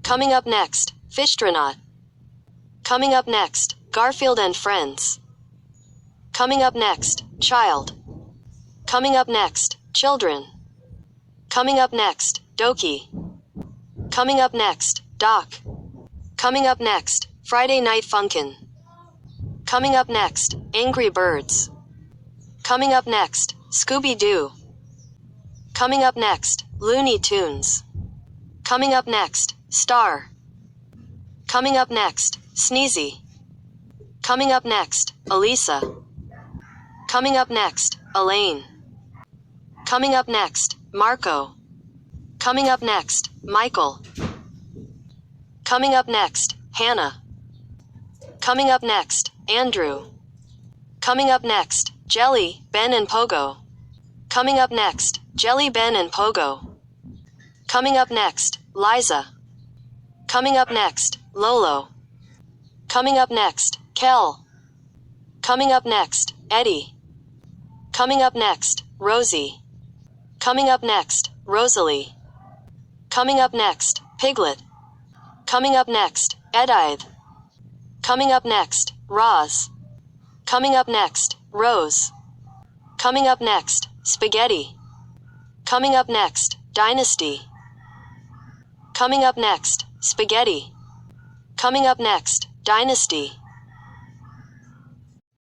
Coming up next, Fishtronaut. Coming up next, Garfield and Friends. Coming up next, Child. Coming up next, Children. Coming up next, Doki. Coming up next, Doc. Coming up next, Friday Night Funkin'. Coming up next, Angry Birds. Coming up next, Scooby-Doo. Coming up next, Looney Tunes. Coming up next, Star. Coming up next, Sneezy. Coming up next, Elisa. Coming up next, Elaine. Coming up next, Marco. Coming up next, Michael. Coming up next, Hannah. Coming up next, Andrew. Coming up next, Jelly, Ben and Pogo. Coming up next, Jelly, Ben and Pogo. Coming up next, Liza. Coming up next, Lolo. Coming up next, Kel. Coming up next, Eddie. Coming up next, Rosie. Coming up next, Rosalie. Coming up next, Piglet. Coming up next, Edithe. Coming up next, Roz. Coming up next, Rose. Coming up next, Spaghetti. Coming up next, Dynasty. Coming up next, Spaghetti. Coming up next, Dynasty.